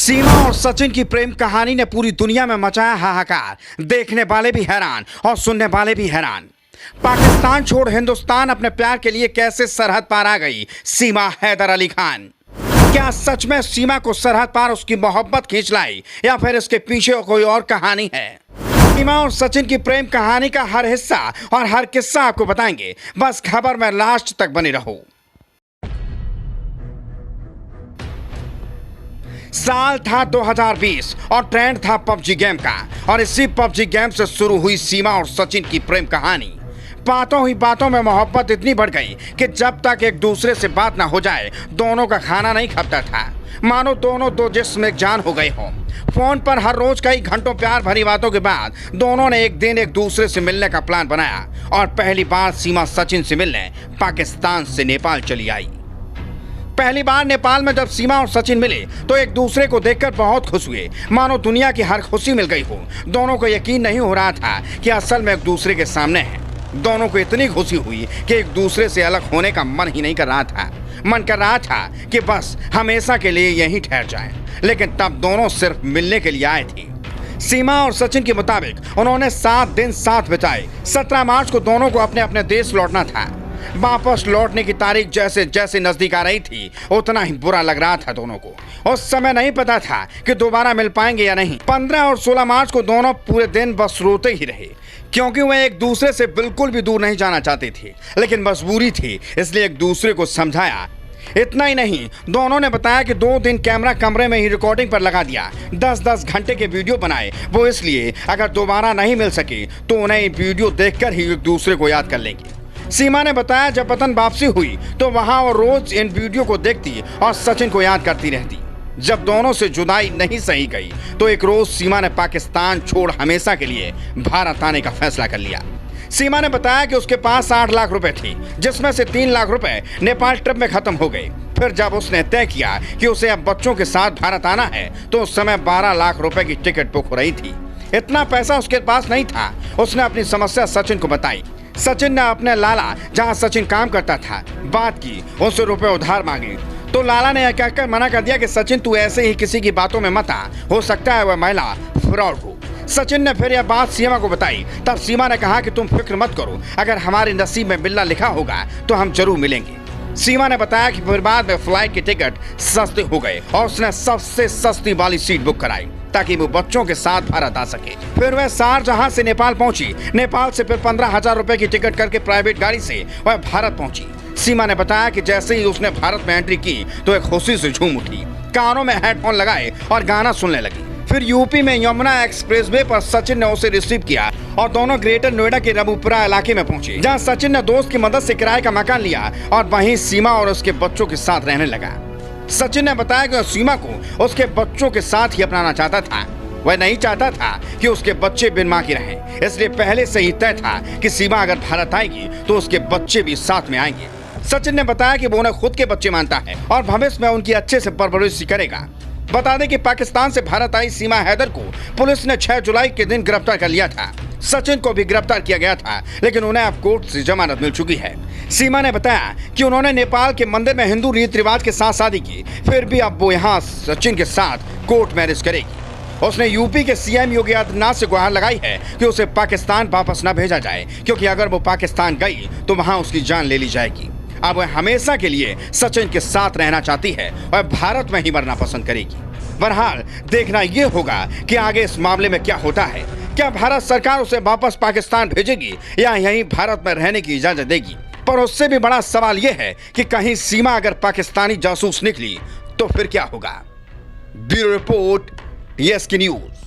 सीमा और सचिन की प्रेम कहानी ने पूरी दुनिया में मचाया हाहाकार। देखने वाले भी हैरान और सुनने वाले भी हैरान। पाकिस्तान छोड़ हिंदुस्तान अपने प्यार के लिए कैसे सरहद पार आ गई सीमा हैदर अली खान। क्या सच में सीमा को सरहद पार उसकी मोहब्बत खींच लाई या फिर इसके पीछे कोई और कहानी है? सीमा और सचिन की प्रेम कहानी का हर हिस्सा और हर किस्सा आपको बताएंगे। बस खबर में लास्ट तक बने रहो। साल था 2020 और ट्रेंड था पबजी गेम का, और इसी पबजी गेम से शुरू हुई सीमा और सचिन की प्रेम कहानी। बातों ही बातों में मोहब्बत इतनी बढ़ गई कि जब तक एक दूसरे से बात ना हो जाए दोनों का खाना नहीं खपता था। मानो दोनों दो जिस्म एक जान हो गए हों। फोन पर हर रोज कई घंटों प्यार भरी बातों के बाद दोनों ने एक दिन एक दूसरे से मिलने का प्लान बनाया और पहली बार सीमा सचिन से मिलने पाकिस्तान से नेपाल चली आई। पहली बार नेपाल में जब सीमा और सचिन मिले तो एक दूसरे को देखकर बहुत खुश हुए, मानो दुनिया की हर खुशी मिल गई हो। दोनों को यकीन नहीं हो रहा था कि असल में एक दूसरे के सामने है। दोनों को इतनी खुशी हुई कि एक दूसरे से अलग होने का मन ही नहीं कर रहा था। मन कर रहा था कि बस हमेशा के लिए यहीं ठहर जाएं। लेकिन तब दोनों सिर्फ मिलने के लिए आए थे। सीमा और सचिन के मुताबिक उन्होंने 7 दिन साथ बिताए। 17 मार्च को दोनों को अपने अपने देश लौटना था। वापस लौटने की तारीख जैसे जैसे नजदीक आ रही थी उतना ही बुरा लग रहा था दोनों को। उस समय नहीं पता था कि दोबारा मिल पाएंगे या नहीं। 15 और 16 मार्च को दोनों पूरे दिन बस रोते ही रहे, क्योंकि वह एक दूसरे से बिल्कुल भी दूर नहीं जाना चाहते थे, लेकिन मजबूरी थी, इसलिए एक दूसरे को समझाया। इतना ही नहीं, दोनों ने बताया कि 2 दिन कैमरा कमरे में ही रिकॉर्डिंग पर लगा दिया। 10-10 घंटे के वीडियो बनाए, वो इसलिए अगर दोबारा नहीं मिल सके तो उन्हें वीडियो देखकर ही एक दूसरे को याद कर लेंगे। सीमा ने बताया जब वतन वापसी हुई तो वहां वो रोज इन वीडियो को देखती और सचिन को याद करती रहती। जब दोनों से जुदाई नहीं सही गई तो एक रोज सीमा ने पाकिस्तान छोड़ हमेशा के लिए भारत आने का फैसला कर लिया। सीमा ने बताया कि उसके पास 8 लाख रुपए थे, जिसमें से 3 लाख रुपए नेपाल ट्रिप में खत्म हो गए। फिर जब उसने तय किया कि उसे अब बच्चों के साथ भारत आना है तो उस समय 12 लाख रुपए की टिकट बुक हो रही थी। इतना पैसा उसके पास नहीं था। उसने अपनी समस्या सचिन को बताई। सचिन ने अपने लाला, जहां सचिन काम करता था, बात की, उनसे रुपए उधार मांगे तो लाला ने यह कहकर मना कर दिया कि सचिन तू ऐसे ही किसी की बातों में मत आ, हो सकता है वह महिला फ्रॉड हो। सचिन ने फिर यह बात सीमा को बताई। तब सीमा ने कहा कि तुम फिक्र मत करो, अगर हमारे नसीब में मिलना लिखा होगा तो हम जरूर मिलेंगे। सीमा ने बताया कि फिर बाद में फ्लाइट के टिकट सस्ते हो गए और उसने सबसे सस्ती वाली सीट बुक कराई ताकि वो बच्चों के साथ भारत आ सके। फिर वह शारजाह से नेपाल पहुंची। नेपाल से फिर 15,000 रुपए की टिकट करके प्राइवेट गाड़ी से वह भारत पहुंची। सीमा ने बताया कि जैसे ही उसने भारत में एंट्री की तो एक खुशी से झूम उठी, कानों में हेडफोन लगाए और गाना सुनने लगी। फिर यूपी में यमुना एक्सप्रेसवे पर सचिन ने उसे रिसीव किया और दोनों ग्रेटर नोएडा के रबुपुरा इलाके में पहुंचे, जहां सचिन ने दोस्त की मदद से किराए का मकान लिया और वहीं सीमा और उसके बच्चों के साथ रहने लगा। सचिन ने बताया कि सीमा को उसके बच्चों के साथ ही अपनाना चाहता था। वह नहीं चाहता था कि उसके बच्चे बिन मां के रहें, इसलिए पहले से ही तय था कि सीमा अगर भारत आएगी तो उसके बच्चे भी साथ में आएंगे। सचिन ने बताया कि वो उन्हें खुद के बच्चे मानता है और भविष्य में उनकी अच्छे से परवरिश करेगा। बता दें कि पाकिस्तान से भारत आई सीमा हैदर को पुलिस ने 6 जुलाई के दिन गिरफ्तार कर लिया था। सचिन को भी गिरफ्तार किया गया था, लेकिन उन्हें अब कोर्ट से जमानत मिल चुकी है। सीमा ने बताया कि उन्होंने नेपाल के मंदिर में हिंदू रीति रिवाज के साथ शादी की, फिर भी अब वो यहाँ सचिन के साथ कोर्ट मैरिज करेगी। उसने यूपी के सीएम योगी आदित्यनाथ से गुहार लगाई है कि उसे पाकिस्तान वापस न भेजा जाए, क्योंकि अगर वो पाकिस्तान गई तो वहां उसकी जान ले ली जाएगी। अब वह हमेशा के लिए सचिन के साथ रहना चाहती है और भारत में ही मरना पसंद करेगी। बहरहाल देखना यह होगा कि आगे इस मामले में क्या होता है। क्या भारत सरकार उसे वापस पाकिस्तान भेजेगी या यहीं भारत में रहने की इजाजत देगी? पर उससे भी बड़ा सवाल यह है कि कहीं सीमा अगर पाकिस्तानी जासूस निकली तो फिर क्या होगा? ब्यूरो रिपोर्ट, YES की न्यूज।